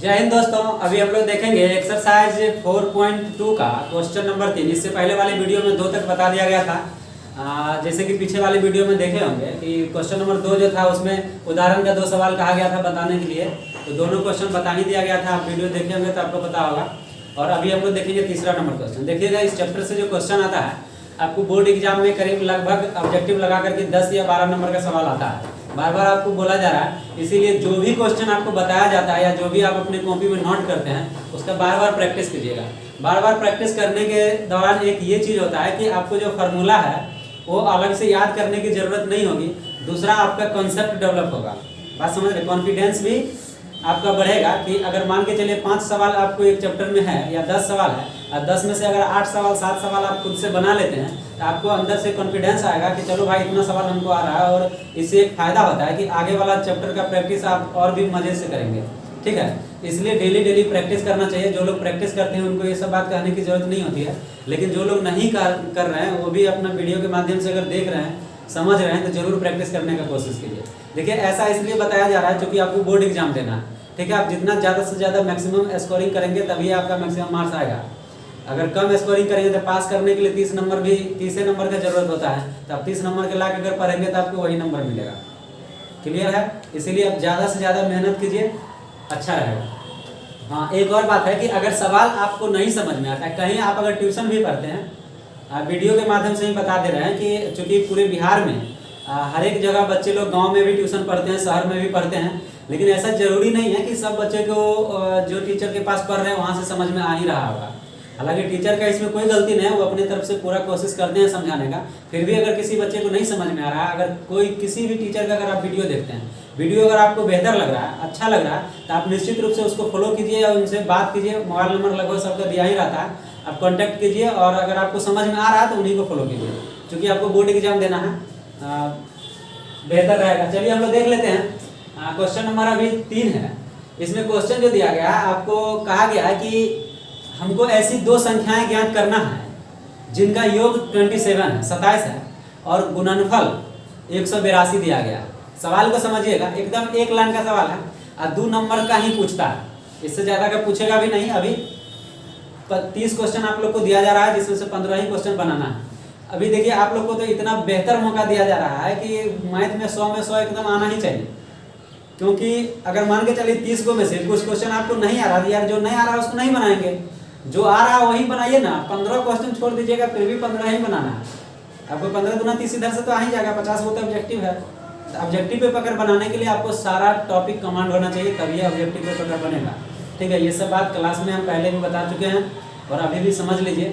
जय हिंद दोस्तों। अभी हम लोग देखेंगे एक्सरसाइज 4.2 का क्वेश्चन नंबर 3। इससे पहले वाले वीडियो में 2 तक बता दिया गया था। जैसे कि पीछे वाले वीडियो में देखे होंगे कि क्वेश्चन नंबर 2 जो था उसमें उदाहरण का 2 सवाल कहा गया था बताने के लिए, तो दोनों क्वेश्चन बता ही दिया गया था। आप वीडियो देखे होंगे तो आपको पता होगा। और अभी हम लोग देखेंगे तीसरा नंबर क्वेश्चन। देखिएगा, इस चैप्टर से जो क्वेश्चन आता है आपको बोर्ड एग्जाम में करीब लगभग ऑब्जेक्टिव लगा करके 10 या 12 नंबर का सवाल आता है। बार बार आपको बोला जा रहा है, इसीलिए जो भी क्वेश्चन आपको बताया जाता है या जो भी आप अपने कॉपी में नोट करते हैं उसका बार बार प्रैक्टिस कीजिएगा। बार बार प्रैक्टिस करने के दौरान एक ये चीज़ होता है कि आपको जो फार्मूला है वो अलग से याद करने की ज़रूरत नहीं होगी। दूसरा, आपका कॉन्सेप्ट डेवलप होगा। बात समझ रहे? कॉन्फिडेंस भी आपका बढ़ेगा कि अगर मान के चलिए 5 सवाल आपको एक चैप्टर में है या 10 सवाल है और 10 में से अगर 8 सवाल 7 सवाल आप खुद से बना लेते हैं तो आपको अंदर से कॉन्फिडेंस आएगा कि चलो भाई इतना सवाल हमको आ रहा है। और इससे एक फ़ायदा होता है कि आगे वाला चैप्टर का प्रैक्टिस आप और भी मज़े से करेंगे। ठीक है, इसलिए डेली प्रैक्टिस करना चाहिए। जो लोग प्रैक्टिस करते हैं उनको ये सब बात कहने की ज़रूरत नहीं होती है, लेकिन जो लोग नहीं कर रहे हैं वो भी अपना वीडियो के माध्यम से अगर देख रहे हैं, समझ रहे हैं, तो ज़रूर प्रैक्टिस करने का कोशिश कीजिए। देखिए, ऐसा इसलिए बताया जा रहा है क्योंकि आपको बोर्ड एग्जाम देना है। ठीक है, आप जितना ज़्यादा से ज़्यादा मैक्सिमम स्कोरिंग करेंगे तभी आपका मैक्सिमम मार्क्स आएगा। अगर कम स्कोरिंग करेंगे तो पास करने के लिए 30 नंबर का ज़रूरत होता है, तो आप 30 नंबर के ला के अगर पढ़ेंगे तो आपको वही नंबर मिलेगा। क्लियर है? इसीलिए आप ज़्यादा से ज़्यादा मेहनत कीजिए, अच्छा रहेगा। हाँ, एक और बात है कि अगर सवाल आपको नहीं समझ में आता है, कहीं आप अगर ट्यूशन भी पढ़ते हैं, वीडियो के माध्यम से ही बता दे रहे हैं कि चूँकि पूरे बिहार में हर एक जगह बच्चे लोग गांव में भी ट्यूशन पढ़ते हैं, शहर में भी पढ़ते हैं, लेकिन ऐसा ज़रूरी नहीं है कि सब बच्चे को जो टीचर के पास पढ़ रहे हैं वहाँ से समझ में आ ही रहा होगा। हालांकि टीचर का इसमें कोई गलती नहीं है, वो अपनी तरफ से पूरा कोशिश करते हैं समझाने का। फिर भी अगर किसी बच्चे को नहीं समझ में आ रहा है, अगर कोई किसी भी टीचर का अगर आप वीडियो देखते हैं, वीडियो अगर आपको बेहतर लग रहा है, अच्छा लग रहा है, तो आप निश्चित रूप से उसको फॉलो कीजिए और उनसे बात कीजिए। मोबाइल नंबर लगभग सबका दिया ही रहता है, आप कॉन्टैक्ट कीजिए और अगर आपको समझ में आ रहा है तो उन्हीं को फॉलो कीजिए, क्योंकि आपको बोर्ड एग्जाम देना है, बेहतर रहेगा। चलिए हम लोग देख लेते हैं। क्वेश्चन नंबर अभी 3 है। इसमें क्वेश्चन जो दिया गया है, आपको कहा गया है कि हमको ऐसी 2 संख्याएं ज्ञात करना है जिनका योग 27 है और गुणनफल 182 दिया गया। सवाल को समझिएगा, एकदम एक लाइन का सवाल है और 2 नंबर का ही पूछता है, इससे ज़्यादा का पूछेगा भी नहीं। अभी 30 क्वेश्चन आप लोग को दिया जा रहा है, जिसमें से 15 ही क्वेश्चन बनाना है। अभी देखिए, आप लोग को तो इतना बेहतर मौका दिया जा रहा है कि मैथ में 100 में 100 एकदम आना ही चाहिए। क्योंकि अगर मान के चलिए 30 को में से कुछ क्वेश्चन आपको नहीं आ रहा, यार जो नहीं आ रहा उसको नहीं बनाएंगे, जो आ रहा वही बनाइए ना। 15 क्वेश्चन छोड़ दीजिएगा, फिर भी 15 ही बनाना है आपको। 15 दूना 30 इधर से तो आ ही जाएगा। 50 वो तो ऑब्जेक्टिव है। ऑब्जेक्टिव पेपर बनाने के लिए आपको सारा टॉपिक कमांड होना चाहिए, तभी ऑब्जेक्टिव पेपर बनेगा। ठीक है, ये सब बात क्लास में हम पहले भी बता चुके हैं और अभी भी समझ लीजिए।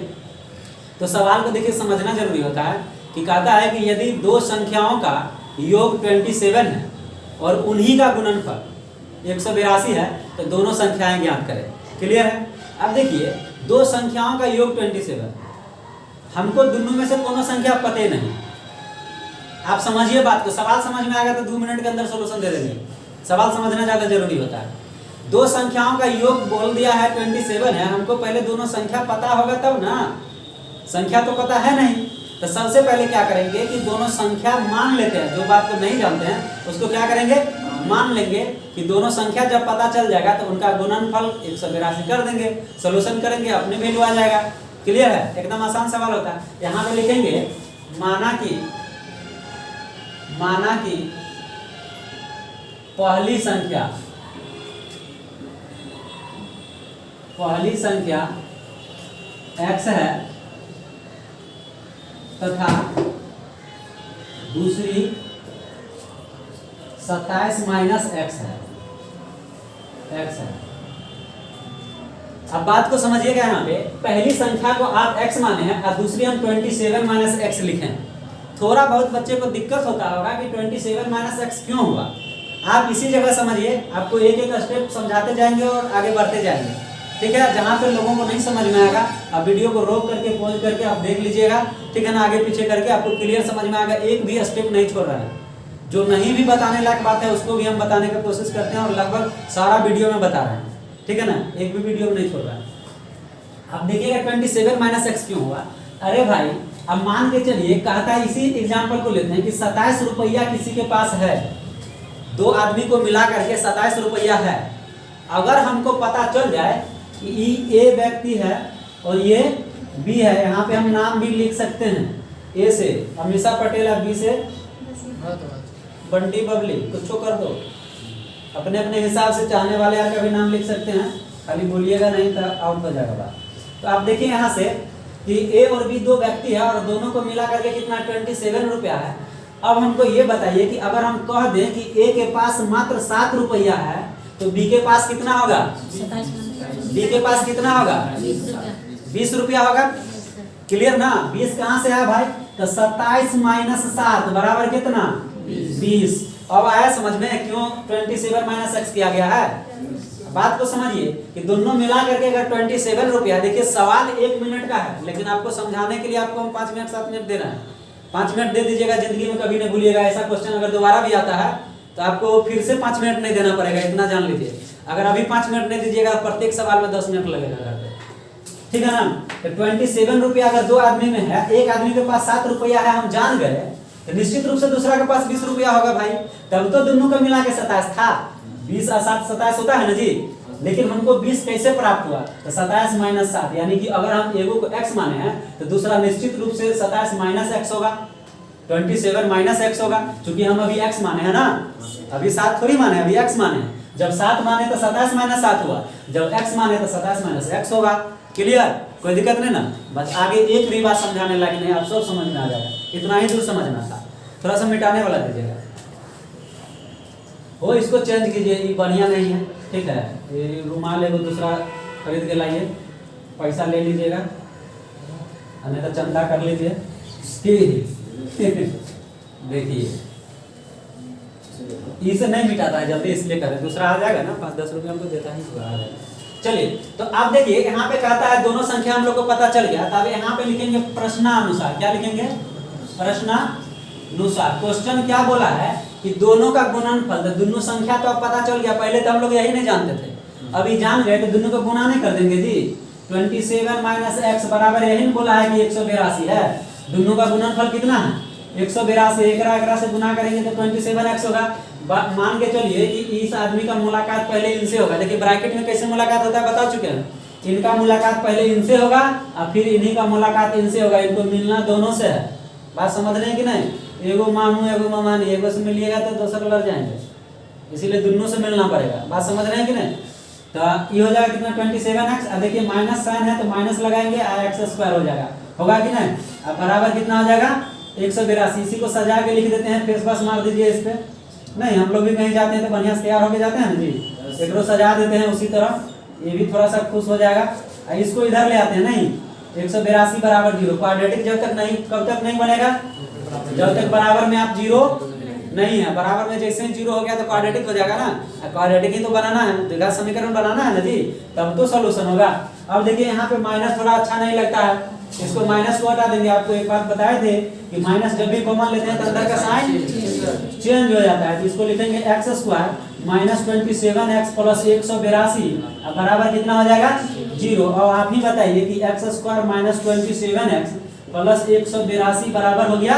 तो सवाल को देखिए समझना जरूरी होता है कि कहता है कि यदि 2 संख्याओं का योग 27 है और उन्हीं का गुणनफल 182 है तो दोनों संख्याएं ज्ञात करें। क्लियर है? अब देखिए, 2 संख्याओं का योग 27, हमको दोनों में से कोनो संख्या पता ही नहीं। आप समझिए बात को, सवाल समझ में आएगा तो 2 मिनट के अंदर सोल्यूशन दे देंगे। सवाल समझना ज़्यादा जरूरी होता है। 2 संख्याओं का योग बोल दिया है 27 है, हमको पहले दोनों संख्या पता होगा तब ना। संख्या तो पता है नहीं, तो सबसे पहले क्या करेंगे कि दोनों संख्या मान लेते हैं। जो बात को नहीं जानते हैं उसको क्या करेंगे, मान लेंगे कि दोनों संख्या जब पता चल जाएगा तो उनका गुणनफल 182 कर देंगे, सोल्यूशन करेंगे, अपने वैल्यू आ जाएगा। क्लियर है? एकदम आसान सवाल होता है। यहाँ पे लिखेंगे माना कि पहली संख्या x है तथा दूसरी 27 माइनस x है। अब बात को समझिएगा, यहाँ पे पहली संख्या को आप x माने हैं और दूसरी हम 27 माइनस x लिखे हैं। थोड़ा बहुत बच्चे को दिक्कत होता होगा कि 27 माइनस x क्यों हुआ। आप इसी जगह समझिए, आपको एक एक स्टेप समझाते जाएंगे और आगे बढ़ते जाएंगे। ठीक है, जहाँ पे लोगों को नहीं समझ में आएगा आप वीडियो को रोक करके पॉज करके आप देख लीजिएगा। ठीक है ना, आगे पीछे करके आपको क्लियर समझ में आएगा। एक भी स्टेप नहीं छोड़ रहा है। जो नहीं भी बताने लायक बात है उसको भी हम बताने की कोशिश करते हैं और लगभग सारा वीडियो में बता रहे हैं। ठीक है ना, एक भी वीडियो में नहीं छोड़ रहा है। अब देखिएगा 27 माइनस x क्यों हुआ। अरे भाई, अब मान के चलिए, कहता है इसी एग्जाम्पल को लेते हैं कि 27 रुपया किसी के पास है, 2 आदमी को मिला करके 27 रुपया है। अगर हमको पता चल जाए कि ए व्यक्ति है और ये बी है, यहाँ पे हम नाम भी लिख सकते हैं। ए से अमीषा पटेल है, बी से बंटी बबली, कुछ कर दो अपने अपने हिसाब से, चाहने वाले यार का भी नाम लिख सकते हैं, खाली बोलिएगा नहीं तो आउट हो जाएगा बात। तो आप देखिए यहाँ से कि ए और बी दो व्यक्ति है और दोनों को मिला करके कितना 27 रुपया है। अब हमको ये बताइए कि अगर हम कह दें कि ए के पास मात्र 7 रुपया है तो बी के पास कितना होगा? बी के पास कितना होगा? 20 रुपया होगा। क्लियर ना? 20 कहाँ से आया भाई? तो 27 माइनस 7 बराबर कितना? 20। अब आया समझ में क्यों 27 माइनस एक्स किया गया है? बात को समझिए कि दोनों मिला करके अगर 27 रुपया, देखिए सवाल 1 मिनट का है लेकिन आपको समझाने के लिए आपको हम 5 मिनट 7 मिनट दे रहे हैं। 5 मिनट दे दीजिएगा, जिंदगी में कभी नहीं भूलिएगा। ऐसा क्वेश्चन अगर दोबारा भी आता है तो आपको फिर से 5 मिनट नहीं देना पड़ेगा, इतना जान लीजिए। अगर अभी 5 मिनट नहीं दीजिएगा प्रत्येक सवाल में 10 मिनट लगेगा, ठीक है ना? तो 27 रुपया अगर दो आदमी में है, एक आदमी के पास 7 रुपया है, हम जान गए, तो निश्चित रूप से दूसरा के पास 20 रुपया होगा भाई। तब तो दोनों का मिला के 27 था। 20 और 7 27 होता है ना जी। लेकिन हमको 20 कैसे प्राप्त हुआ? तो 27 माइनस 7, यानी कि अगर हम एगो को x माने हैं तो दूसरा निश्चित रूप से 27 माइनस x होगा, 27 माइनस x होगा। क्योंकि हम अभी x माने हैं ना, अभी 7 थोड़ी माने, अभी x माने। जब 7 माने तो 27 माइनस 7 हुआ, जब x माने तो 27 माइनस x होगा। क्लियर? कोई दिक्कत नहीं ना? बस आगे एक भी बात समझाने लायक नहीं, आप सब समझ में आ जाएगा। इतना ही दूर समझना था, थोड़ा सा मिटाने वाला दीजिएगा। हो इसको चेंज कीजिए, ये बढ़िया नहीं है, ठीक है? ये रुमाल एगो दूसरा खरीद के लाइए, पैसा ले लीजिएगा, नहीं तो चंदा कर लीजिए। देखिए इसे नहीं मिटाता है जल्दी, इसलिए करें, दूसरा आ जाएगा ना, 5-10 रुपये हमको देता ही आ जाएगा। चलिए तो आप देखिए यहाँ पे कहता है दोनों संख्या हम लोग को पता चल गया। तब यहाँ पे लिखेंगे प्रश्नानुसार। क्या लिखेंगे? प्रश्नानुसार। क्वेश्चन क्या बोला है कि दोनों का गुणनफल, तो दोनों संख्या तो अब पता चल गया। पहले तो हम लोग यही नहीं जानते थे, अभी जान गए तो दोनों को गुणा नहीं कर देंगे जी। 27 माइनस एक्स बराबर यही बोला है कि 182 है। दोनों का गुणनफल कितना है? 182। एकरा से गुना करेंगे तो 27x होगा। मान के चलिए कि इस आदमी का मुलाकात पहले इनसे होगा। देखिए ब्रैकेट में कैसे मुलाकात होता है बता चुके हैं। इनका मुलाकात पहले इनसे होगा और फिर इन्हीं का मुलाकात इनसे होगा। इनको मिलना दोनों से है। बात समझ रहे हैं कि नहीं? एगो मामू एगो मामानी, एगो से मिलिएगा तो दोसर लड़ जाएंगे, इसीलिए दोनों से मिलना पड़ेगा। बात समझ रहे हैं कि नहीं? तो ये हो जाएगा कितना? 27x। अब देखिए माइनस साइन है तो माइनस लगाएंगे और x² हो जाएगा, होगा कि नहीं? अब बराबर कितना हो जाएगा? 182। इसी को सजा के लिख देते हैं, फेस बस मार दीजिए इस पे। नहीं, हम लोग भी कहीं जाते हैं तो बढ़िया से तैयार होके जाते हैं ना जी, एक सजा देते हैं उसी तरह, ये भी थोड़ा सा खुश हो जाएगा। इसको इधर ले आते हैं। नहीं, 182 बराबर 0। क्वाड्रेटिक जब तक नहीं, कब तक नहीं बनेगा? जब तक बराबर में आप 0 नहीं है। बराबर में जैसे ही 0 हो गया तो क्वाड्रेटिक हो जाएगा ना। क्वाड्रेटिक ही तो बनाना है, द्विघात समीकरण बनाना है ना जी, तब तो सोल्यूशन होगा। अब देखिए यहाँ पे माइनस थोड़ा अच्छा नहीं लगता है, इसको माइनस को हटा देंगे। आपको एक बात बताए थे कि माइनस जब भी कॉमन लेते हैं तो अंदर का साइन चेंज हो जाता है। तो इसको लिखेंगे x² माइनस 27x प्लस 182 बराबर कितना हो जाएगा? 0। और आप ही बताइए कि x² माइनस 27x प्लस 182 बराबर हो गया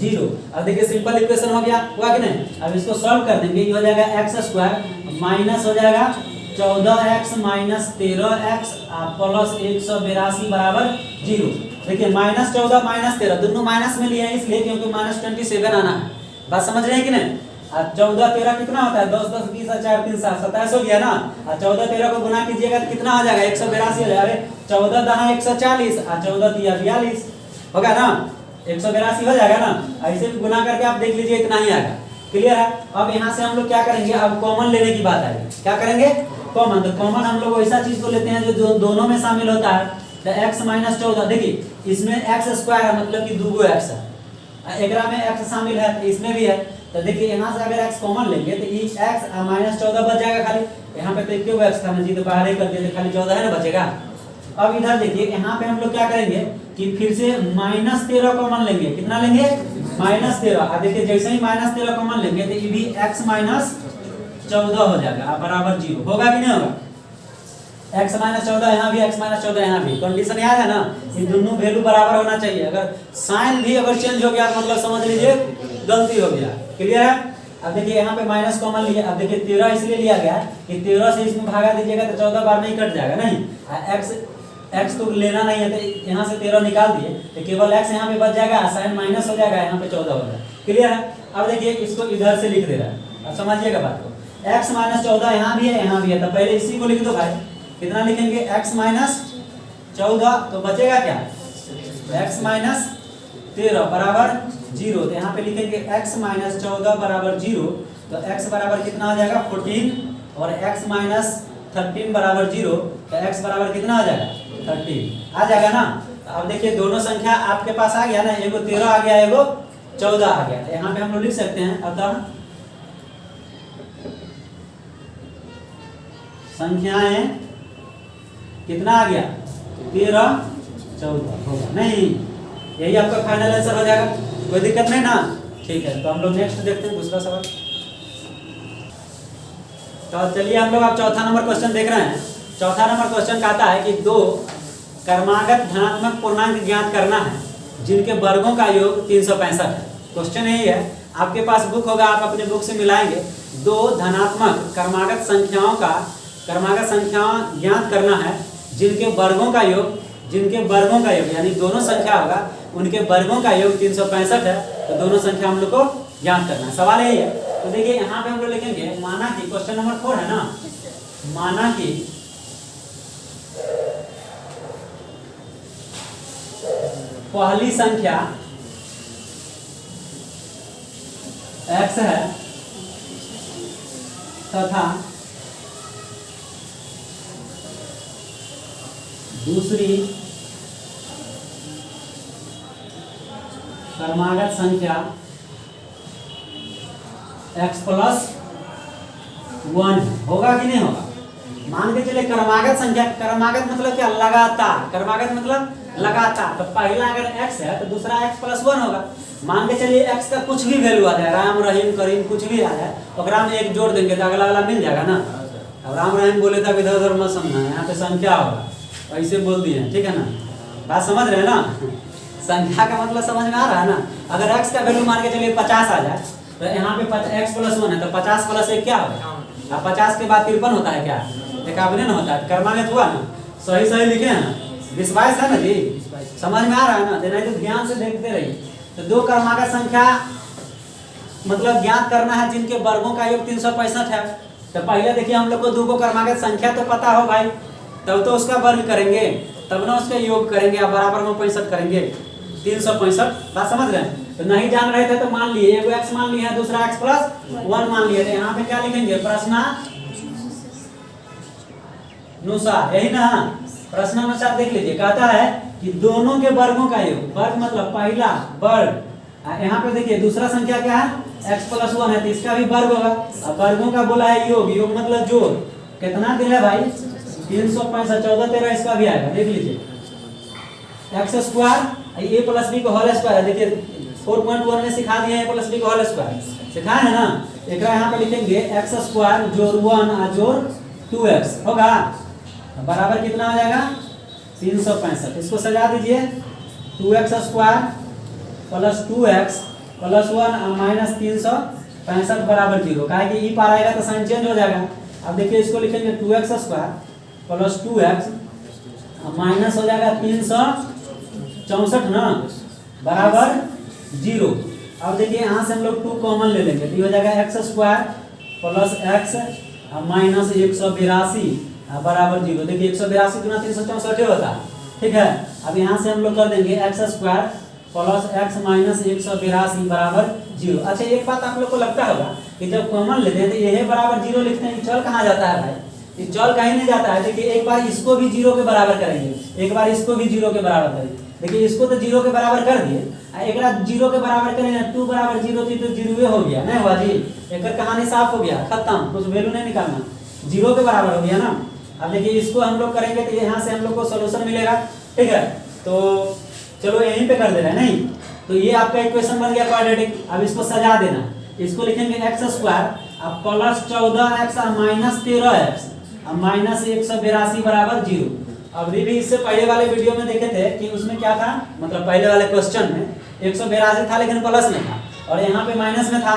0। अब देखिए सिंपल इक्वेशन हो गया, हुआ कि नहीं? अब इसको सॉल्व कर देंगे, ये हो जाएगा x² माइनस हो जाएगा 14x माइनस 13x प्लस 182 बराबर 0। देखिए माइनस 14 माइनस 13 दोनों माइनस में लिए हैं, इसलिए क्योंकि माइनस 27 आना है। बात समझ रहे हैं कि नहीं? 14 13 कितना होता है? 10 10 20 4 3 7 27 हो गया ना। 14 13 को गुना कीजिएगा तो कितना हो जाएगा? 182 हो जाएगा। अरे 14 दहा 140 और 14 तिया 42 होगा ना, 182 हो जाएगा ना। ऐसे भी गुना करके आप देख लीजिए, इतना ही आएगा। क्लियर है? अब यहाँ से हम लोग क्या करेंगे? अब कॉमन लेने की बात आएगी। क्या करेंगे? कॉमन। तो कॉमन हम लोग वैसा चीज को लेते हैं जो दोनों में शामिल होता है। तो x माइनस 14, देखिए इसमें x² है, मतलब कि 2 x है, एकरा में x शामिल है तो इसमें भी है। तो देखिए यहाँ से अगर x कॉमन लेंगे तो ये x माइनस 14 बच जाएगा खाली। यहाँ पे तो एक x था ना जी, तो बाहर ही कर दिए, खाली 14 है ना बचेगा। अब इधर देखिए यहाँ पे हम लोग क्या करेंगे कि फिर से माइनस 13 कॉमन लेंगे। कितना लेंगे? माइनस 13। देखिए जैसे ही माइनस 13 कॉमन लेंगे तो ये भी x माइनस 14 हो जाएगा बराबर 0। होगा कि नहीं होगा? x माइनस 14 यहाँ भी, x माइनस 14 यहाँ भी। कंडीशन याद है ना? ये दोनों वैल्यू बराबर होना चाहिए। अगर साइन भी अगर चेंज हो गया तो मतलब समझ लीजिए गलती हो गया। क्लियर है? अब देखिए यहाँ पे माइनस कॉमन लिया, अब देखिए 13 इसलिए लिया गया कि 13 से इसमें भागा दीजिएगा तो 14 बार नहीं कट जाएगा, नहीं एक्स तो लेना नहीं है, तो यहाँ से 13 निकाल दिए तो केवल एक्स यहाँ पे बच जाएगा, साइन माइनस हो जाएगा, यहाँ पे 14 हो जाएगा। क्लियर है? अब देखिए इसको इधर से लिख दे रहा है, अब समझिएगा बात को। x माइनस 14 यहाँ भी है, यहाँ भी है, तो पहले इसी को लिख दो भाई। कितना लिखेंगे? x माइनस 14, तो बचेगा क्या? x माइनस 13 बराबर 0, तो यहाँ पे लिखेंगे x माइनस 14 बराबर 0, तो x बराबर कितना आ जाएगा? 14, और x माइनस 13 बराबर 0, तो x बराबर कितना आ जाएगा? 13 आ जाएगा ना। अब देखिए दोनों संख्या आपके पास आ गया ना, एगो 13 आ गया, एगो 14 आ गया। यहाँ पे हम लोग लिख सकते हैं अतः संख्याएं कितना आ गया? 13 14 होगा, नहीं यही आपका फाइनल आंसर हो जाएगा। कोई दिक्कत नहीं ना? ठीक है, तो हम लोग नेक्स्ट देखते हैं दूसरा सवाल। तो चलिए हम लोग अब चौथा नंबर क्वेश्चन देख रहे हैं। चौथा नंबर क्वेश्चन कहता है कि दो कर्मागत धनात्मक पूर्णांक ज्ञात करना है जिनके वर्गों का योग 365 है। क्वेश्चन यही है, आपके पास बुक होगा, आप अपने बुक से मिलाएंगे। दो धनात्मक कर्मागत संख्याओं ज्ञात करना है जिनके वर्गों का योग यानी दोनों संख्या होगा, उनके वर्गों का योग 365 है, तो दोनों संख्या हम लोग को ज्ञात करना है। सवाल यही है। तो देखिए यहाँ पे हम लोग लिखेंगे, माना कि क्वेश्चन नंबर 4 है ना, माना कि पहली संख्या x है तथा दूसरी कर्मागत संख्या x प्लस 1 होगा कि नहीं होगा? मान के चलिए कर्मागत संख्या, कर्मागत मतलब क्या? लगातार। कर्मागत मतलब लगातार। तो पहला अगर x है तो दूसरा x प्लस 1 होगा। मान के चलिए x का कुछ भी वैल्यू आ जाए, राम रहीम करीम कुछ भी आ जाए, तो में एक जोड़ देंगे तो अगला मिल जाएगा ना। अब राम रहीम बोले तो इधर उधर मत समझना, यहाँ पे संख्या होगा, ऐसे बोल दिए, ठीक है ना? बात समझ रहे हैं ना? संख्या का मतलब समझ में आ रहा है ना? अगर x का वैल्यू मान के चलिए 50 आ जाए, तो यहाँ पे x प्लस 1 है, तो 50 प्लस 1 क्या होगा? अब 50 के बाद 53 होता है क्या? एकावने ना होता है। कर्मागत हुआ ना? सही लिखे हैं ना? विश्वास है ना जी? समझ में आ रहा है ना? नहीं तो ध्यान से देखते रहिए। तो दो कर्मागत संख्या मतलब ज्ञात करना है जिनके वर्गों का योग 365 है। तो पहले देखिए हम लोग को दो कर्मागत संख्या तो पता हो भाई, तब तो उसका वर्ग करेंगे, तब ना उसका योग करेंगे, अब बराबर में 65 करेंगे, 365। बात समझ रहे हैं? तो नहीं जान रहे थे तो मान लिए, एगो x मान लिया, दूसरा x प्लस 1 मान लिया। यहाँ पे क्या लिखेंगे? प्रश्नानुसार, यही ना? प्रश्नानुसार देख लीजिए, कहता है कि दोनों के वर्गों का योग, वर्ग मतलब पहला वर्ग, यहाँ पे देखिए दूसरा संख्या क्या है? x प्लस 1 है, तो इसका भी वर्ग होगा। अब वर्गों का बोला है योग मतलब जोड़। कितना दिया है भाई? 365, 14 13 इसका भी आएगा, देख लीजिए। एक्स स्क्वायर ए प्लस बी का होल स्क्वायर है, देखिए 4.1 में सिखा दिया है, ए प्लस बी का होल स्क्वायर सिखाया है ना। एक यहाँ पे लिखेंगे एक्स स्क्वायर जोड़ 1 जोड़ 2x होगा, बराबर कितना हो जाएगा? 365। इसको सजा दीजिए, 2x square plus 2x plus 1 minus 365 बराबर 0। कहा कि ई पार आएगा तो साइन चेंज हो जाएगा। अब देखिए इसको लिखेंगे 2x square plus 2x minus हो जाएगा 364 ना, बराबर 0। अब देखिए यहाँ से हम लोग 2 कॉमन ले लेंगे, तो ये हो जाएगा x square plus x minus 182 बराबर 0। देखिए 182 गुना 364 होता है, ठीक है। अब यहाँ से हम लोग कर देंगे x square plus x minus 182 बराबर 0। अच्छा एक बात आप लोग को लगता होगा कि जब कॉमन लेते हैं तो यह बराबर 0 लिखते हैं, चल कहाँ जाता है भाई? ये चल कहीं नहीं जाता है। देखिए एक बार इसको भी 0 के बराबर करेंगे, एक बार इसको भी 0 के बराबर करेंगे। देखिए इसको तो 0 के बराबर कर दिए, एक बार 0 के बराबर करेंगे, 2 बराबर 0 थी तो 0 हो गया, नहीं हुआ जी? एक कहानी साफ हो गया, खत्म, कुछ वैल्यू नहीं निकालना, 0 के बराबर हो गया ना। अब देखिए इसको हम लोग करेंगे तो यहाँ से हम लोग को सोल्यूशन मिलेगा, ठीक है। तो चलो यहीं पे कर दे रहे हैं, नहीं तो ये आपका इक्वेशन बन गया क्वाड्रेटिक। अब इसको सजा देना, इसको लिखेंगे एक्स स्क्वायर अब प्लस 14x माइनस 13x अब माइनस 182 बराबर 0। अब भी इससे पहले वाले वीडियो में देखे थे कि उसमें क्या था, मतलब पहले वाले क्वेश्चन में 182 था लेकिन प्लस में था और यहाँ पे माइनस में था।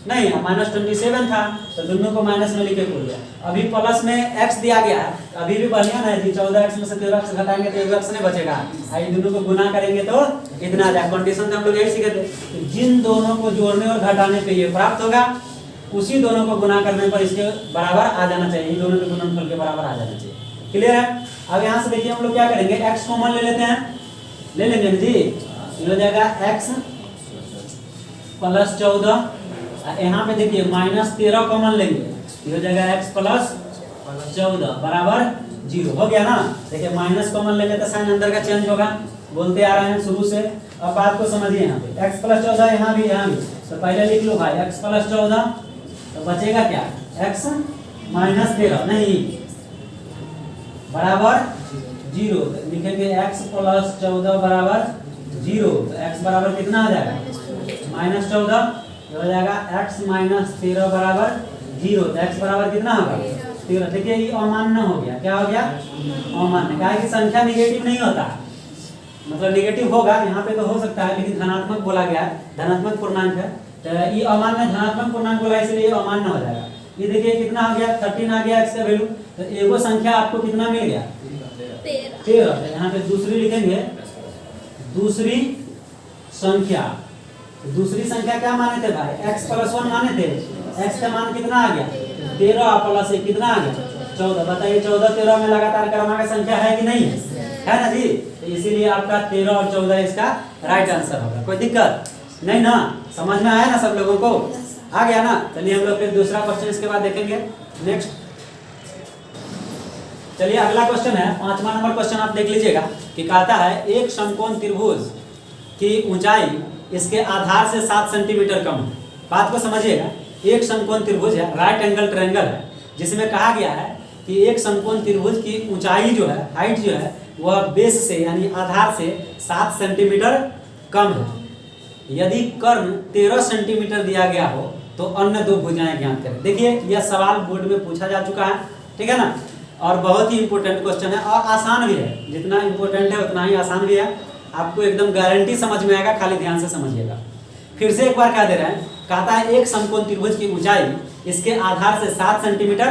नहीं, -27 था, तो दोनों को माइनस में लिखे खोल दिया। अभी प्लस में x दिया गया है, अभी भी बढ़िया ना जी, 14x में से 13x घटाएंगे तो 1x नहीं बचेगा, आई दोनों को गुना करेंगे तो इतना आ जाएगा। कंडीशन तो हम लोग यही सीखे थे, तो जिन दोनों को जोड़ने और घटाने पे ये प्राप्त होगा, उसी दोनों को गुना करने पर इसके बराबर आ जाना चाहिए, दोनों के गुणनफल के बराबर आ जाना चाहिए। क्लियर है? अब यहाँ से देखिए हम लोग क्या करेंगे, x कॉमन ले लेते हैं, ले लेंगे जी, ये हो जाएगा x प्लस 14, यहाँ पे देखिए -13 कॉमन लेंगे, ये हो जाएगा x प्लस 14 बराबर 0। हो गया ना? देखिए माइनस कॉमन लेंगे तो साइन अंदर का चेंज होगा, बोलते आ रहे हैं शुरू से। अब बात को समझिए, यहाँ पे x प्लस 14 यहाँ भी तो पहले लिख लो भाई x प्लस 14, तो बचेगा क्या, x -13 नहीं बराबर 0, लिखेंगे x प्लस 14 बराबर 0, तो x बराबर कितना आ जाएगा, -14, हो जाएगा x -13 बराबर 0, तो x बराबर कितना होगा, 13। देखिए ये अमान्य हो गया, क्या हो गया, अमान्य। कहा कि संख्या निगेटिव नहीं होता, मतलब निगेटिव होगा यहाँ पे तो हो सकता है, लेकिन धनात्मक बोला गया है, धनात्मक पूर्णांक है, तो ये अमान्य धनात्मक पूर्णांक बोला इसलिए ये अमान्य हो जाएगा। ये देखिए कितना आ गया, 13 आ गया x का वैल्यू, तो एगो संख्या आपको कितना मिल गया, 13। यहाँ पे दूसरी लिखेंगे, दूसरी संख्या, दूसरी संख्या क्या माने थे भाई, x प्लस 1 माने थे, x का मान कितना आ गया, 13 प्लस 1 कितना आ गया, 14। बताइए 14 13 में लगातार क्रमांक संख्या है कि नहीं है ना जी, तो इसीलिए आपका 13 और 14 इसका राइट आंसर होगा। कोई दिक्कत नहीं ना, समझ में आया ना सब लोगों को, आ गया ना? चलिए हम लोग फिर दूसरा क्वेश्चन इसके बाद देखेंगे। नेक्स्ट चलिए अगला क्वेश्चन है 5वां नंबर क्वेश्चन, आप देख लीजिएगा कि कहता है एक समकोण त्रिभुज की ऊंचाई इसके आधार से 7 सेंटीमीटर कम है। बात को समझिएगा, एक समकोण त्रिभुज है, राइट एंगल ट्रायंगल है, जिसमें कहा गया है कि एक समकोण त्रिभुज की ऊंचाई जो है, हाइट जो है, वह बेस से यानी आधार से 7 सेंटीमीटर कम है। यदि कर्ण 13 सेंटीमीटर दिया गया हो तो अन्य दो भुजाएं ज्ञात करें। देखिए यह सवाल बोर्ड में पूछा जा चुका है, ठीक है ना, और बहुत ही इंपॉर्टेंट क्वेश्चन है और आसान भी है, जितना इंपॉर्टेंट है उतना ही आसान भी है, आपको एकदम गारंटी समझ में आएगा, खाली ध्यान से समझिएगा। फिर से एक बार कह दे रहे हैं, कहता है एक समकोण त्रिभुज की ऊंचाई इसके आधार से 7 सेंटीमीटर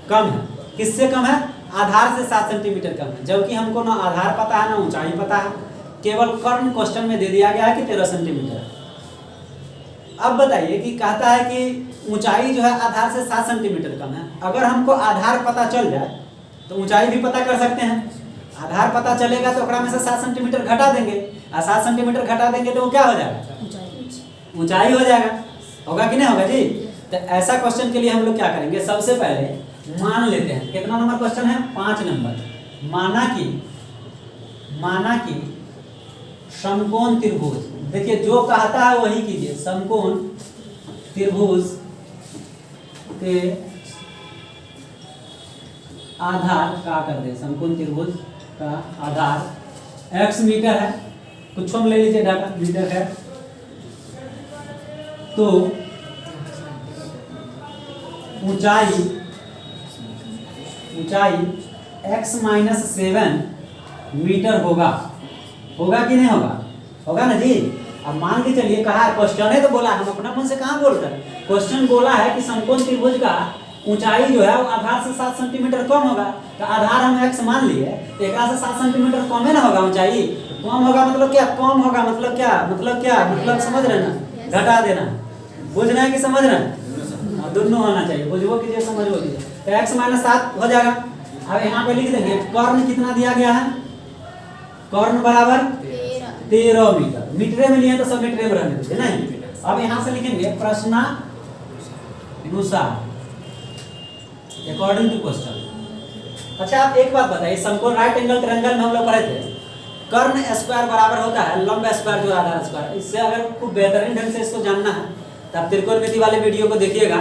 कम है। किससे कम है, आधार से 7 सेंटीमीटर कम है, जबकि हमको ना आधार पता है ना ऊंचाई पता है, केवल कर्ण क्वेश्चन में दे दिया गया है कि 13 सेंटीमीटर। अब बताइए कि कहता है कि ऊंचाई जो है आधार से 7 सेंटीमीटर कम है। अगर हमको आधार पता चल जाए तो ऊंचाई भी पता कर सकते हैं। आधार पता चलेगा तो ओकरा में से 7 सेंटीमीटर घटा देंगे, और 7 सेंटीमीटर घटा देंगे तो वो क्या हो जाएगा, ऊंचाई हो जाएगा। होगा कि नहीं होगा जी? तो ऐसा क्वेश्चन के लिए हम लोग क्या करेंगे, सबसे पहले मान लेते हैं, कितना नंबर क्वेश्चन है, 5 नंबर। माना कि समकोण त्रिभुज, देखिए जो कहता है वही कीजिए, समकोण त्रिभुज के आधार का कर दे, समकोण त्रिभुज का आधार x मीटर है, कुछ हम ले लीजिए डाटा, मीटर है, तो ऊंचाई x-7 मीटर होगा कि नहीं होगा, होगा ना जी। अब मान के चलिए, कहा क्वेश्चन है तो बोला, हम अपना मन से कहाँ बोल रहे हैं, क्वेश्चन बोला है कि समकोण त्रिभुज का ऊंचाई जो है वो आधार से 7 सेंटीमीटर कम होगा, तो आधार हम x मान लिए, तो एक से 7 सेंटीमीटर कम है ना होगा, ऊंचाई कम होगा मतलब क्या, कम होगा मतलब क्या, मतलब समझ रहे ना, घटा देना, बुझना है कि समझ रहे हैं, दोनों होना चाहिए, बुझो कीजिए समझो कीजिए, तो x-7 हो जाएगा। अब यहाँ पे लिख देंगे कर्ण कितना दिया गया है, कर्ण बराबर 13 मीटर, मीटरे में लिए तो सब मीटरे में रहने दीजिए नहीं। अब यहाँ से लिखेंगे प्रश्नानुसार, अकॉर्डिंग टू क्वेश्चन। अच्छा आप एक बात बताइए, समकोण राइट एंगल ट्रायंगल में हम लोग पढ़े थे, कर्ण स्क्वायर बराबर होता है लंब स्क्वायर जो आधार स्क्वायर। इससे अगर खूब बेहतरीन ढंग से इसको जानना है तो आप त्रिकोणमिति वाले वीडियो को देखिएगा,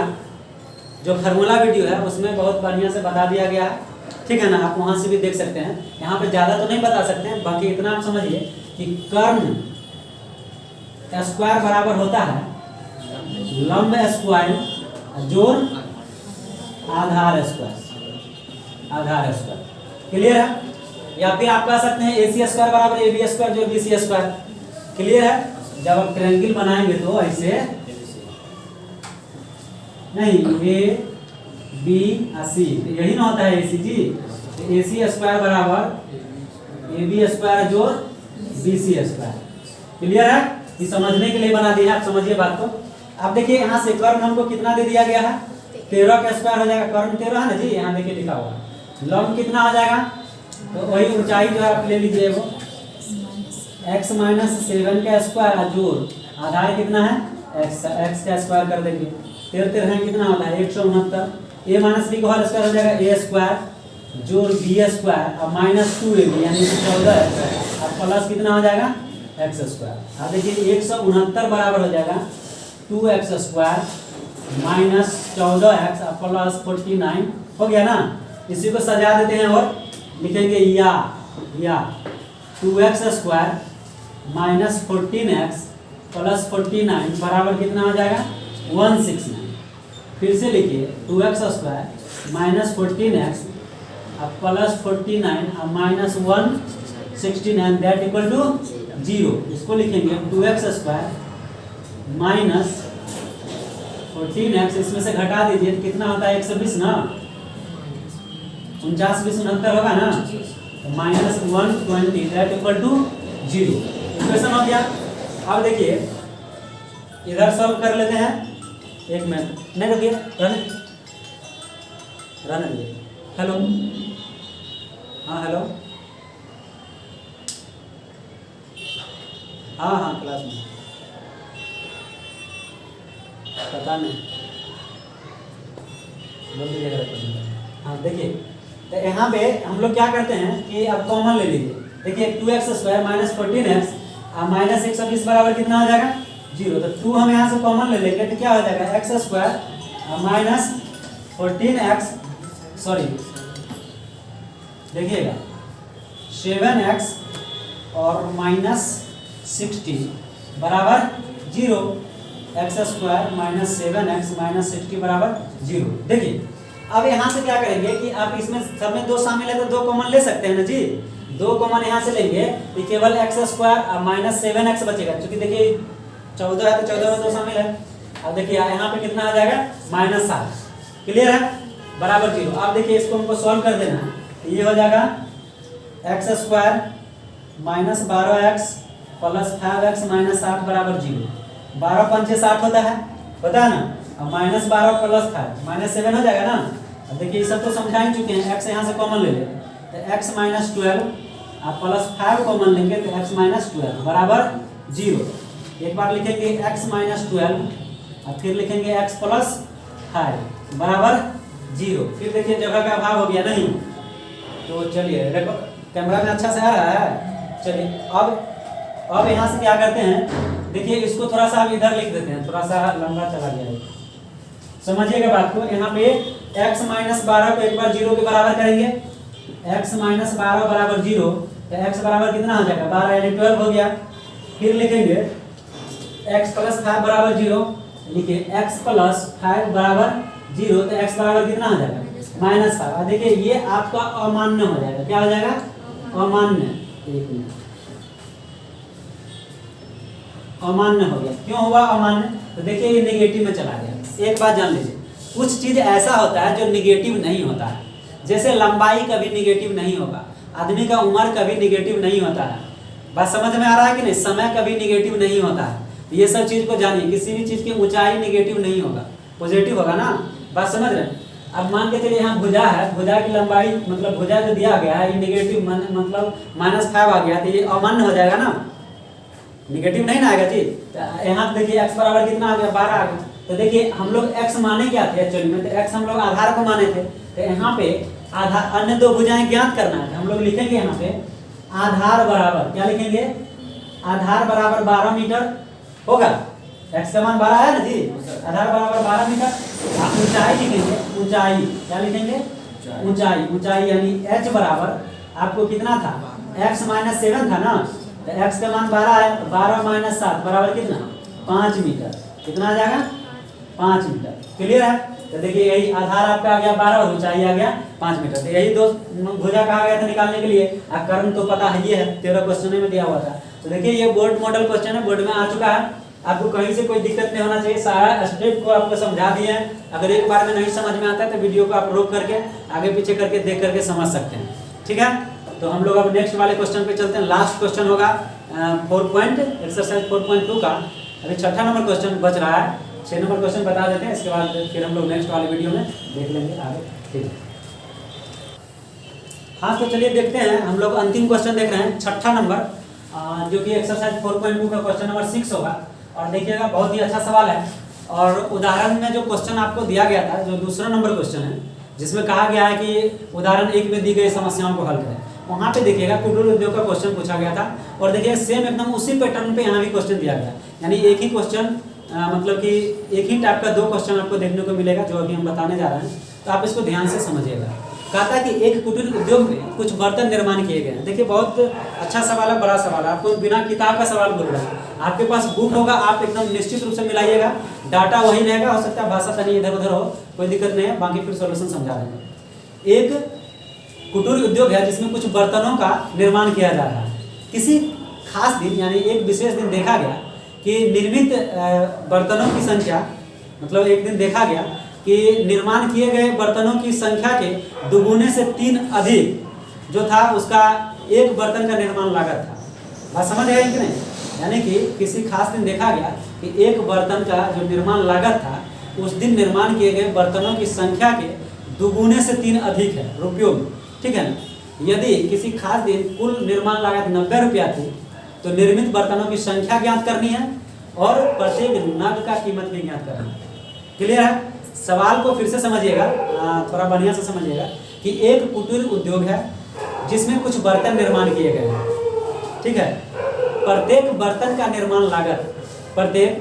जो फार्मूला वीडियो है उसमें बहुत बढ़िया से बता दिया गया है, ठीक है ना, आप वहाँ से भी देख सकते हैं। यहाँ पे ज़्यादा तो नहीं बता सकते हैं, बाकी इतना आप समझिए कि कर्ण स्क्वायर बराबर होता है लंब स्क्वायर जोड़ आधार स्क्वायर। क्लियर है? या फिर आप कह सकते हैं AC स्क्वायर बराबर AB स्क्वायर जोड़ BC स्क्वायर। क्लियर है? जब आप ट्रायंगल बनाएंगे तो ऐसे नहीं ए बी सी, यही ना होता है AC जी। ए सी स्क्वायर बराबर ए बी स्क्वायर जोड़ बी सी स्क्वायर। क्लियर है? ये समझने के लिए बना दिया, आप समझिए बात को। अब देखिए यहाँ से कर्ण हमको कितना दे दिया गया है, 13 का स्क्वायर हो जाएगा। कर्ण 13 है ना जी, यहाँ देखिए लिखा हुआ। लंब कितना हो जाएगा, तो वही ऊंचाई जो है आप ले लीजिए वो x माइनस 7 का स्क्वायर जोड़ आधार कितना है x का स्क्वायर कर देंगे। 13 है कितना होता है 169। a माइनस बी का होल स्क्वायर हो जाएगा a स्क्वायर जोड़ बी स्क्वायर और माइनस 2ab यानी 14 और प्लस कितना हो जाएगा x स्क्वायर। अब देखिए 169 बराबर हो जाएगा 2x स्क्वायर माइनस 14x और प्लस 49 हो गया ना। इसी को सजा देते हैं और लिखेंगे या 2x square minus 14x plus 49 बराबर कितना हो जाएगा 169। फिर से लिखिए 2x square minus 14x plus 49 और माइनस 169 दैट इक्वल टू 0। इसको लिखेंगे 2x स्क्वायर माइनस 14x, इसमें से घटा दीजिए कितना होता है 120 ना, 49 20 69 होगा ना, तो minus 120 that equal to 0। Equation हो गया। अब देखिए इधर सॉल्व कर लेते हैं। एक मिनट नहीं रुकिए, रहने दीजिए। हेलो, हाँ हेलो, हाँ क्लास में पता नहीं बोल दीजिएगा। हाँ देखिए, तो यहाँ पे हम लोग क्या करते हैं कि अब कॉमन ले लीजिए। देखिए 2x square minus 14x minus 120 बराबर कितना हो जाएगा 0। तो 2 हम यहाँ से कॉमन ले लेंगे तो क्या हो जाएगा x square minus 14x sorry देखिएगा 7x और माइनस 60 बराबर 0। x square minus 7x minus 60 बराबर 0। देखिए अब यहाँ से क्या करेंगे कि आप इसमें सब में 2 शामिल है तो 2 कॉमन ले सकते हैं ना जी। 2 कॉमन यहाँ से लेंगे तो केवल x स्क्वायर और माइनस 7x बचेगा, क्योंकि देखिए 14 है तो 14 में 2 शामिल है। अब देखिए यहाँ पे कितना आ जाएगा माइनस 7। क्लियर है? बराबर 0। अब देखिए इसको हमको सॉल्व कर देना है तो ये हो जाएगा x square minus 12x plus 5x minus 7 बराबर 0। 12 पंचे 60 होता है ना, और माइनस 12 प्लस 5 माइनस 7 हो जाएगा ना। अब देखिए ये सब तो समझा ही चुके हैं। x यहाँ से कॉमन ले लें तो x माइनस 12 आप प्लस 5 कॉमन लेंगे तो x माइनस 12 बराबर 0। एक बार लिखेंगे x माइनस 12 और फिर लिखेंगे x प्लस 5 बराबर 0। फिर देखिए जगह का अभाव हो गया नहीं, तो चलिए कैमरा में अच्छा से आ रहा है। चलिए अब यहाँ से क्या करते हैं, देखिए इसको थोड़ा सा हम इधर लिख देते हैं, थोड़ा सा लंबा चला गया है। समझिएगा बात को। यहाँ पे x माइनस 12 को एक बार 0 के बराबर करेंगे। x माइनस 12 बराबर 0 तो x बराबर कितना हो जाएगा 12 यानी 12 हो गया। फिर लिखेंगे x प्लस 5 बराबर 0, लिखिए x प्लस 5 बराबर 0 तो x बराबर कितना हो जाएगा माइनस 5। देखिए ये आपका अमान्य हो जाएगा। क्या हो जाएगा अमान्य। एक मिनट, अमान्य हो गया। क्यों हुआ अमान्य? तो देखिए ये नेगेटिव में चला गया। एक बात जान लीजिए, कुछ चीज ऐसा होता है जो नेगेटिव नहीं होता है। जैसे लंबाई कभी नेगेटिव नहीं होगा, आदमी का उम्र कभी नेगेटिव नहीं होता है। बात समझ में आ रहा है कि नहीं? समय कभी नेगेटिव नहीं होता है। ये सब चीज को जानिए। किसी भी चीज की ऊंचाई नेगेटिव नहीं होगा, पॉजिटिव होगा ना। बात समझ रहे हैं? अब मान के चलिए यहाँ भुजा है, भुजा की लंबाई मतलब भुजा जो दिया गया है ये नेगेटिव मतलब -5 आ गया तो ये अमान्य हो जाएगा ना, नेगेटिव नहीं ना आएगा जी। तो यहाँ देखिए x बराबर कितना आ गया 12 आ गया। तो देखिए हम लोग x माने क्या थे एक्चुअली में, तो x हम लोग आधार को माने थे। तो यहाँ पे आधार अन्य 2 भुजाएं ज्ञात करना है। हम लोग लिखेंगे यहाँ पे आधार बराबर क्या लिखेंगे, आधार बराबर 12 मीटर होगा। x का मान 12 है ना जी, आधार बराबर 12 मीटर। ऊंचाई लिखेंगे, ऊंचाई क्या लिखेंगे ऊंचाई, ऊंचाई यानी h बराबर आपको कितना था x माइनस 7 था ना, तो x का मान 12 है, 12 माइनस 7 बराबर कितना 5 मीटर। कितना आ जाएगा 5 मीटर। क्लियर है? तो देखिए यही आधार आपका आ गया 12 और ऊंचाई आ गया 5 मीटर। तो यही 2 भुजा कहा गया था निकालने के लिए। कर्ण तो पता है, ये है 13 क्वेश्चन में दिया हुआ था। तो देखिए ये बोर्ड मॉडल क्वेश्चन है, बोर्ड में आ चुका है। आपको कहीं से कोई दिक्कत नहीं होना चाहिए, सारा स्टेप को आपको समझा दिए हैं। अगर एक बार में नहीं समझ में आता है तो वीडियो को आप रोक करके आगे पीछे करके देख करके समझ सकते हैं, ठीक है। तो हम लोग अब नेक्स्ट वाले क्वेश्चन पे चलते हैं। लास्ट क्वेश्चन होगा एक्सरसाइज 4.2 का। अभी छठा नंबर क्वेश्चन बच रहा है, 6 नंबर क्वेश्चन बता देते हैं, इसके बाद फिर हम लोग नेक्स्ट वाले वीडियो में देख लेंगे आगे, ठीक है। हाँ, तो चलिए देखते हैं, हम लोग अंतिम क्वेश्चन देख रहे हैं, छठा नंबर, जो कि एक्सरसाइज 4.2 का क्वेश्चन नंबर 6 होगा। और देखिएगा बहुत ही अच्छा सवाल है। और उदाहरण में जो क्वेश्चन आपको दिया गया था, जो दूसरा नंबर क्वेश्चन है, जिसमें कहा गया है कि उदाहरण 1 में दी गई समस्याओं को हल करें, वहाँ पे देखिएगा कुटीर उद्योग का क्वेश्चन पूछा गया था। और देखिए सेम एकदम उसी पैटर्न पे यहाँ भी क्वेश्चन दिया गया, यानी एक ही क्वेश्चन, मतलब कि एक ही टाइप का 2 क्वेश्चन आपको देखने को मिलेगा, जो अभी हम बताने जा रहे हैं। तो आप इसको ध्यान से समझिएगा। कहता है कि एक कुटीर उद्योग में कुछ बर्तन निर्माण किए गए हैं। देखिए बहुत अच्छा सवाल है, बड़ा सवाल है, आपको बिना किताब का सवाल बोल रहा है। आपके पास बुक होगा, आप एकदम निश्चित रूप से मिलाइएगा, डाटा वही रहेगा, हो सकता है भाषा तनी इधर उधर हो, कोई दिक्कत नहीं है, बाकी फिर सॉल्यूशन समझा देंगे। एक कुटीर उद्योग है जिसमें कुछ बर्तनों का निर्माण किया जा रहा है। किसी खास दिन यानी एक विशेष दिन देखा गया कि निर्मित बर्तनों की संख्या, मतलब एक दिन देखा गया कि निर्माण किए गए बर्तनों की संख्या के दुगुने से 3 अधिक जो था, उसका एक बर्तन का निर्माण लागत था। बात समझ आएगी कि नहीं? यानी कि किसी खास दिन देखा गया कि एक बर्तन का जो निर्माण लागत था, उस दिन निर्माण किए गए बर्तनों की संख्या के दुगुने से 3 अधिक है रुपयों में, ठीक है ना। यदि किसी खास दिन कुल निर्माण लागत 90 रुपया थी, तो निर्मित बर्तनों की संख्या ज्ञात करनी है और प्रत्येक नग का कीमत भी ज्ञात करना है। क्लियर है? सवाल को फिर से समझिएगा, थोड़ा बढ़िया से समझिएगा कि एक कुटीर उद्योग है जिसमें कुछ बर्तन निर्माण किए गए हैं, ठीक है। प्रत्येक बर्तन का निर्माण लागत, प्रत्येक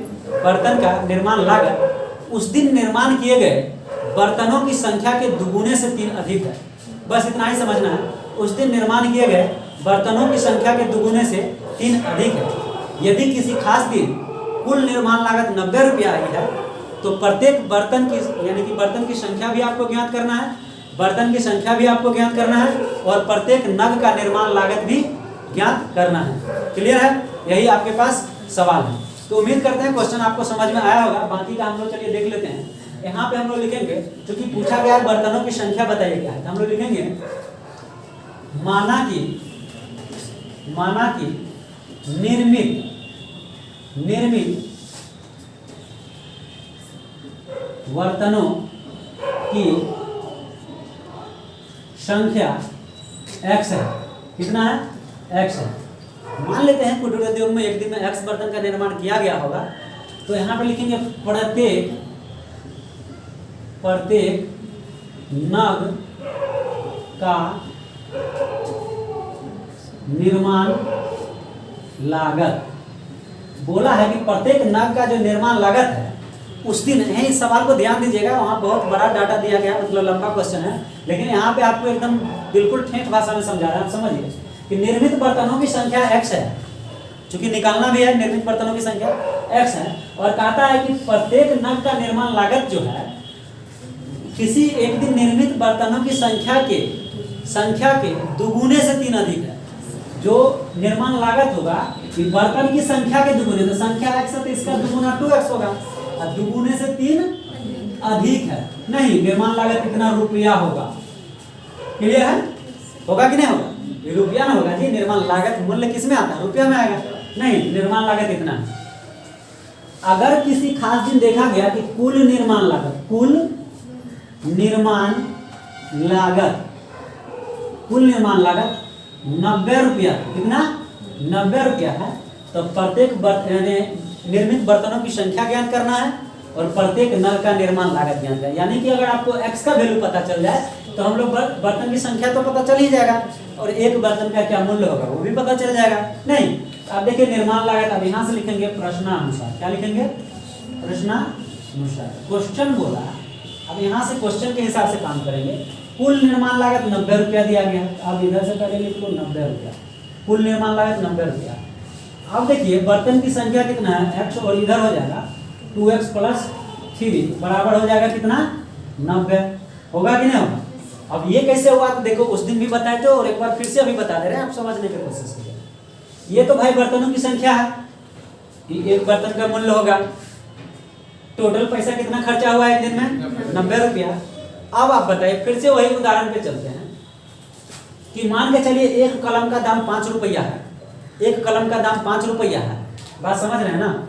बर्तन का निर्माण लागत उस दिन निर्माण किए गए बर्तनों की संख्या के दुगुने से 3 अधिक है। बस इतना ही समझना है। उस दिन निर्माण किए गए बर्तनों की संख्या के दुगुने से 3 अधिक है। यदि किसी खास दिन कुल निर्माण लागत 90 रुपया आई है, तो प्रत्येक बर्तन की, यानी कि बर्तन की संख्या भी आपको ज्ञात करना है, बर्तन की संख्या भी आपको ज्ञात करना है, और प्रत्येक नग का निर्माण लागत भी ज्ञात करना है। क्लियर है? यही आपके पास सवाल है। तो उम्मीद करते हैं क्वेश्चन आपको समझ में आया होगा। बाकी का हम लोग चलिए देख लेते हैं। यहाँ पे हम लोग लिखेंगे, क्योंकि पूछा गया बर्तनों की संख्या बताइए क्या है, तो हम लोग लिखेंगे माना कि निर्मित बर्तनों की संख्या x है। कितना है? x है। मान लेते हैं कुटीर उद्योग में एक दिन में x बर्तन का निर्माण किया गया होगा, तो यहाँ पर लिखेंगे प्रत्येक नग का निर्माण लागत। बोला है कि प्रत्येक नग का जो निर्माण लागत है उस दिन है। इस सवाल को ध्यान दीजिएगा, वहाँ बहुत बड़ा डाटा दिया गया, मतलब लंबा क्वेश्चन है, लेकिन यहाँ पे आपको एकदम बिल्कुल ठेठ भाषा में समझा रहा है। आप समझिए कि निर्मित बर्तनों की संख्या x है, चूंकि निकालना भी है, निर्मित बर्तनों की संख्या x है, और कहता है कि प्रत्येक नग का निर्माण लागत जो है किसी एक दिन निर्मित बर्तनों की संख्या के दुगुने से 3 अधिक है। जो निर्माण लागत होगा कि बर्तन की संख्या के दुगुने, तो संख्या x है तो इसका दुगुना 2x होगा, और दुगुने से 3 अधिक है। नहीं, निर्माण लागत कितना रुपया होगा। क्लियर है? होगा कि नहीं होगा? रुपया ना होगा जी। निर्माण लागत मूल्य किस में आता है? रुपया में आएगा। नहीं, निर्माण लागत इतना है। अगर किसी खास दिन देखा गया कि कुल निर्माण लागत 90 रुपया, कितना? 90 रुपया है, तो प्रत्येक निर्मित बर्तनों की संख्या ज्ञात करना है और प्रत्येक नग का निर्माण लागत ज्ञात करना है। यानी कि अगर आपको x का वैल्यू पता चल जाए तो हम लोग बर्तन की संख्या तो पता चल ही जाएगा, और एक बर्तन का क्या मूल्य होगा वो भी पता चल जाएगा। नहीं, अब देखिए निर्माण लागत, अब यहाँ से लिखेंगे प्रश्नानुसार। क्या लिखेंगे? प्रश्नानुसार। क्वेश्चन बोला, अब यहाँ से क्वेश्चन के हिसाब से काम करेंगे। कुल निर्माण लागत 90 रुपया दिया गया, अब इधर से पहले लिख लो 90 रुपया। कुल निर्माण लागत 90 रुपया। अब देखिए बर्तन की संख्या कितना है? x, और इधर हो जाएगा 2x + 3 बराबर हो जाएगा कितना? 90। होगा कि नहीं होगा? अब ये कैसे हुआ? तो देखो उस दिन भी बताए थे और एक बार फिर से अभी बता दे रहे हैं, आप समझने की कोशिश कीजिए। ये तो भाई बर्तनों की संख्या है, कि एक बर्तन का मूल्य होगा, टोटल पैसा कितना खर्चा हुआ एक दिन में 90 रुपया। अब आप बताइए, फिर से वही उदाहरण पे चलते हैं कि मान के चलिए एक कलम का दाम 5 रुपया है, एक कलम का दाम 5 रुपया है, बात समझ रहे हैं ना।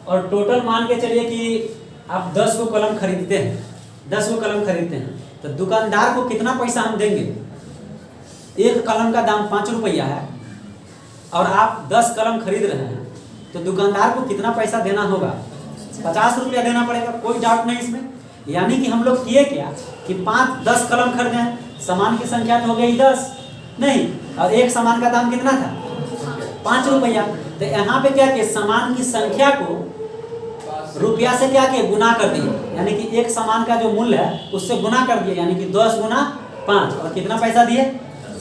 और टोटल मान के चलिए कि आप 10 को कलम खरीदते हैं, 10 को कलम खरीदते हैं, तो दुकानदार को कितना पैसा हम देंगे? एक कलम का दाम 5 रुपया है और आप 10 कलम खरीद रहे हैं, तो दुकानदार को कितना पैसा देना होगा? 50 रुपया देना पड़ेगा, कोई डाउट नहीं इसमें। यानी कि हम लोग किए क्या कि 5-10 कलम खरीदे हैं, सामान की संख्या तो हो गई 10 नहीं, और एक सामान का दाम कितना था? 5 रुपया। तो यहाँ पे क्या किया, सामान की संख्या को रुपया से क्या किया, गुना कर दिए, यानी कि एक सामान का जो मूल्य है उससे गुना कर दिए, यानी कि 10 गुना 5, और कितना पैसा दिए?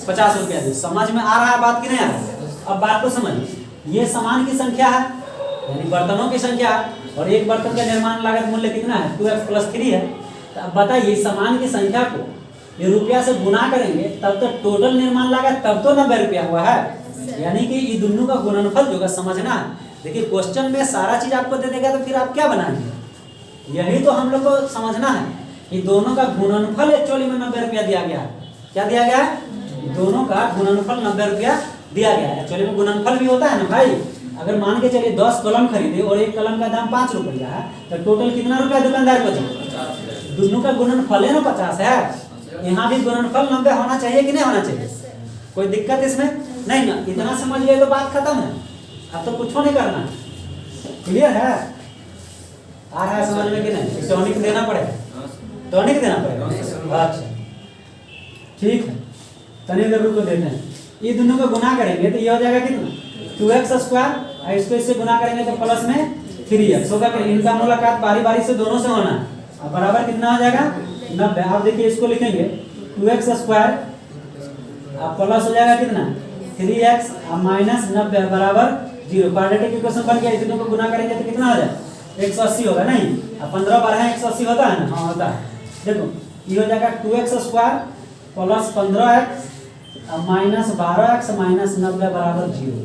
50 रुपया दिए। समझ में आ रहा है बात कि नहीं आ रहा है? अब बात को समझिए, ये सामान की संख्या है यानी बर्तनों की संख्या है, और एक बर्तन का निर्माण लागत मूल्य कितना है? 2x + 3 है। तो अब बताइए, सामान की संख्या को ये रुपया से गुना करेंगे तब तो टोटल निर्माण लागत तब तो 90 रुपया हुआ है, यानी कि ये दोनों का गुणनफल जो है समझना है। देखिए क्वेश्चन में सारा चीज आपको दे देगा तो फिर आप क्या बनाएंगे? यही तो हम लोग को समझना है कि दोनों का गुणनफल एक्चुअली में 90 रुपया दिया गया है। क्या दिया गया है? दोनों का गुणनफल 90 रुपया दिया गया है। एक्चुअली में गुणनफल भी होता है ना भाई। अगर मान के चलिए 10 कलम खरीदे और एक कलम का दाम 5 रुपया है, तो टोटल कितना रुपया दुकानदार को दिया? दोनों का गुणनफल है ना 50 है, यहाँ भी गुणनफल 90 होना चाहिए कि नहीं होना चाहिए? कोई दिक्कत इसमें नहीं ना? इतना समझ गए तो बात खत्म है, अब तो कुछ नहीं करना। क्लियर है? आ रहा है समझ में कि नहीं? टॉनिक देना पड़ेगा, टॉनिक देना पड़ेगा। अच्छा ठीक है, तनी देर रुको देते हैं। ये दोनों को गुना करेंगे तो ये हो जाएगा कितना? 2x², इसको इससे गुना करेंगे तो प्लस में 3x होगा। इनका मुलाकात बारी बारी से दोनों से होना है, अब बराबर कितना हो जाएगा? 90। आप देखिए इसको लिखेंगे 2x² अब प्लस हो जाएगा कितना? 3x अब -90 बराबर 0। क्वाड्रेटिक इक्वेशन बन गया। इतनों को गुना करेंगे तो कितना हो जाएगा? 180 होगा नहीं? अब 15 12 180 होता है ना? हाँ होता है। देखो ये हो जाएगा 2x² + 15x अब -12x -90 बराबर 0।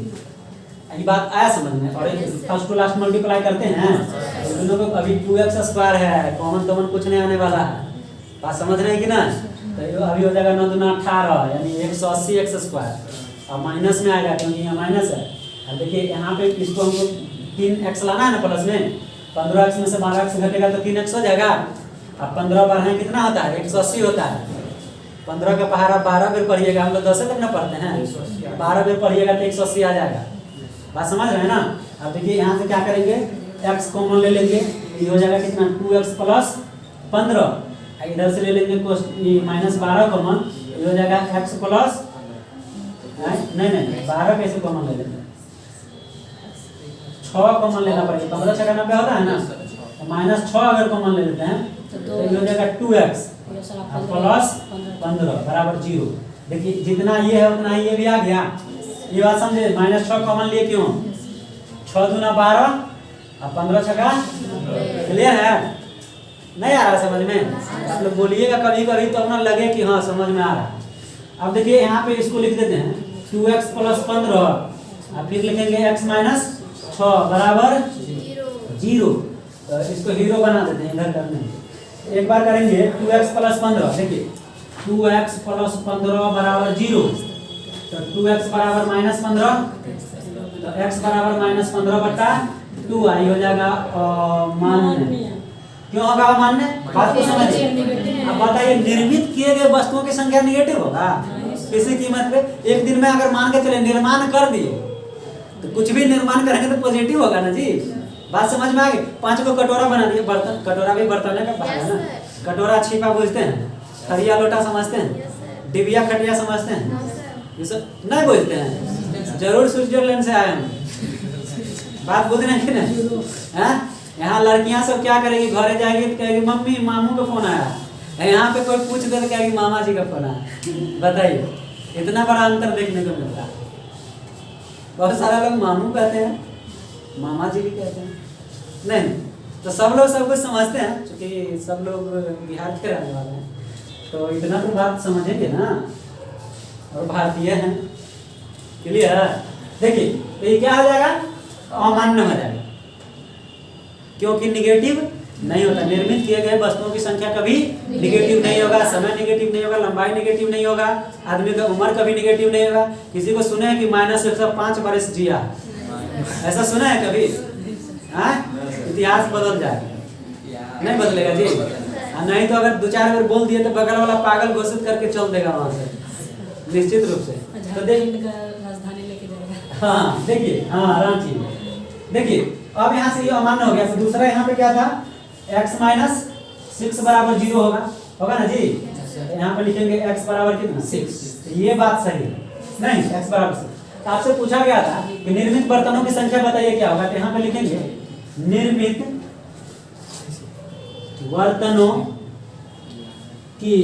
ये बात आया समझ में? और फर्स्ट टू लास्ट मल्टीप्लाई करते हैं तो दोनों को अभी 2x² है, कॉमन कॉमन कुछ नहीं आने वाला है। बात समझ रहे हैं कि ना? तो अभी हो जाएगा 9 दूना 18 यानी 180x²। अब माइनस में आएगा क्योंकि यहाँ माइनस है। अब देखिए यहाँ पे इसको हमको 3x लाना है ना प्लस में, 15x में से 12x घटेगा तो 3x हो जाएगा। अब 15 12 कितना होता है? 180 होता है। 15 का पहाड़ा 12 बेर पढ़िएगा, हम लोग 10 तक ना पढ़ते हैं, 12 बेर पढ़िएगा तो 180 आ जाएगा। बात समझ रहे हैं ना? अब देखिए यहाँ से क्या करेंगे, x कॉमन ले लेंगे, ये हो जाएगा कितना? 2x + 15। इधर से ले लेंगे -12 कॉमन, ये हो जाएगा x प्लस नहीं 12 कैसे कॉमन ले लेंगे? 6 कॉमन लेना पड़ेगा। 15 × 90 होता है ना? तो -6 अगर कॉमन ले लेते हैं तो ये हो जाएगा 2x + 15 बराबर 0। देखिए जितना ये है उतना ये भी आ गया। ये बात समझे? -6 कॉमन लिए क्यों? 6 दूना 12 अब 15 छका। क्लियर है? नहीं आ रहा समझ में? आप लोग बोलिएगा कभी कभी तो अपना लगे कि हाँ समझ में आ रहा है। अब देखिए यहाँ पे इसको लिख देते हैं 2x + 15 और फिर लिखेंगे x - 6 बराबर 0। तो इसको हीरो बना देते हैं इधर करने। एक बार करेंगे 2x + 15। देखिए 2x + 15 बराबर 0, तो 2x बराबर -15, तो x बराबर -15/2 आई हो जाएगा मान्य। क्यों होगा मान्य? बात को समझिए। अब बताइए निर्मित किए गए वस्तुओं की संख्या निगेटिव होगा किसी कीमत पे? एक दिन में अगर मान के चले निर्माण कर दिए तो कुछ भी निर्माण करेंगे तो पॉजिटिव होगा ना जी। बात समझ में आ गई? 5 को कटोरा बना दिए, बर्तन कटोरा भी बर्तन का भाग है ना। कटोरा छिपा बोलते हैं, थरिया लोटा समझते हैं, डिबिया खटिया समझते हैं, ये सब नहीं बोलते हैं। जरूर स्विट्जरलैंड से आए हम। बात बोल रहे हैं कि नहीं? यहाँ लड़कियां सब क्या करेगी, घरे जाएगी तो कहेगी मम्मी मामू का फोन आया। यहाँ पे कोई पूछ दे तो कहेगी मामा जी का फोन आया। बताइए इतना बड़ा अंतर देखने को मिलता है। बहुत सारे लोग मामू कहते हैं, मामा जी भी कहते हैं। नहीं तो सब लोग सब कुछ समझते हैं, क्योंकि सब लोग बिहार के रहने वाले हैं, तो इतना तो बात समझेंगे ना, और भारतीय हैं। क्लियर? देखिए तो ये क्या हो जाएगा? अमान्य हो जाएगा। क्योंकि निगेटिव नहीं होता। निर्मित किए गए वस्तुओं की संख्या कभी निगेटिव नहीं होगा, समय निगेटिव नहीं होगा, लंबाई निगेटिव नहीं होगा, आदमी का उम्र कभी निगेटिव नहीं होगा। किसी को सुने है कि -105 वर्ष जिया, ऐसा सुना है कभी? इतिहास बदल जाएगा, नहीं बदलेगा जी। नहीं तो अगर 2-4 बार बोल दिए तो बगल वाला पागल घोषित करके चल देगा वहां से, निश्चित रूप से। तो राजधानी लेके जाएगा। हाँ देखिए, हाँ रांची। देखिए अब यहाँ से ये अमान्य हो गया, तो दूसरा यहाँ पे क्या था, x - 6 बराबर 0 होगा ना जी। यहाँ पे लिखेंगे x बराबर कितना 6, ये बात सही है नहीं, x बराबर 6। तो आपसे पूछा गया था कि निर्मित बर्तनों की संख्या बताइए क्या होगा, तो यहाँ पे लिखेंगे निर्मित बर्तनों की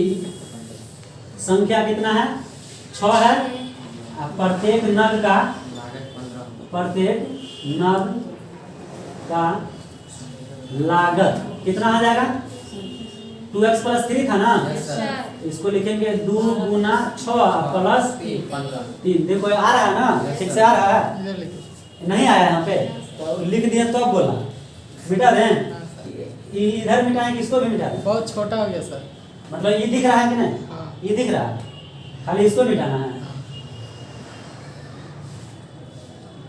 संख्या कितना है, 6 है। प्रत्येक नग का लागत कितना आ जाएगा, 2x + 3 था ना, इसको लिखेंगे 2 × 6 + 3। देखो आ रहा है ना, ठीक से आ रहा है, नहीं आया यहाँ पे तो लिख दिए तो अब बोला मिटा दें, इधर मिटाएं कि इसको भी मिटा दें? बहुत छोटा हो गया सर। मतलब ये दिख रहा है कि नहीं? हाँ। ये दिख रहा है, खाली इसको मिटाना है।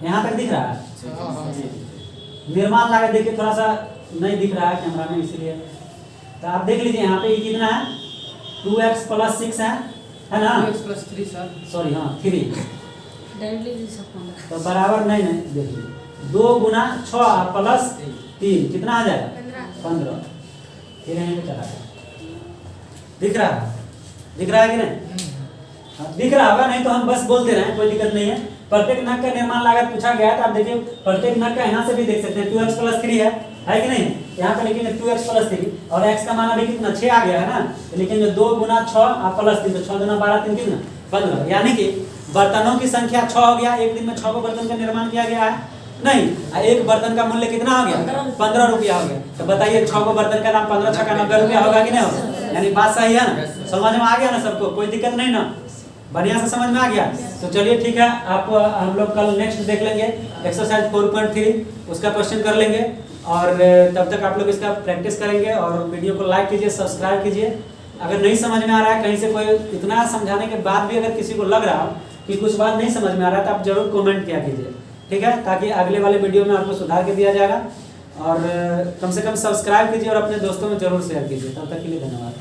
यहाँ तक दिख रहा है। निर्माण लागत देखिए थोड़ा सा नहीं दिख रहा है कैमरा में, इसलिए तो आप देख लीजिए यहाँ पे ये कितना है, 2x + 6 है ना, 2x + 3 सर, सॉरी हाँ 3, तो बराबर नहीं देखिए 2 × 6 + 3 कितना आ जाएगा, 15। फिर यहीं पे चला गया, दिख रहा है कि नहीं? हाँ, दिख रहा होगा, नहीं तो हम बस बोलते रहे, कोई दिक्कत नहीं है। प्रत्येक नग का निर्माण लागत पूछा गया था, आप देखिए प्रत्येक नग का यहाँ से भी देख सकते हैं 2x + 3 है कि नहीं? यहाँ पे लिखेंगे 2x + 3 और x का मान अभी कितना 6 आ गया है ना, तो लिखेंगे 2 × 6 + 3, तो 6 × 12 3 कितना 15। यानी कि बर्तनों की संख्या 6 हो गया। एक दिन में 6 बर्तन का निर्माण किया गया है नहीं, एक बर्तन का मूल्य कितना हो गया, 15 रुपया हो गया। तो बताइए 6 बर्तन का दाम 15 × 6 = 90 रुपया होगा कि नहीं होगा? यानी बात सही है ना, समझ में आ गया ना सबको, कोई दिक्कत नहीं ना, बढ़िया से समझ में आ गया। तो चलिए ठीक है, आप हम लोग कल नेक्स्ट देख लेंगे एक्सरसाइज 4.3, उसका क्वेश्चन कर लेंगे और तब तक आप लोग इसका प्रैक्टिस करेंगे। और वीडियो को लाइक कीजिए, सब्सक्राइब कीजिए। अगर नहीं समझ में आ रहा है कहीं से, कोई इतना समझाने के बाद भी अगर किसी को लग रहा हो कि कुछ बात नहीं समझ में आ रहा है, तो आप जरूर कमेंट किया कीजिए, ठीक है, ताकि अगले वाले वीडियो में आपको सुधार के दिया जाएगा। और कम से कम सब्सक्राइब कीजिए और अपने दोस्तों में जरूर शेयर कीजिए। तब तक के लिए धन्यवाद।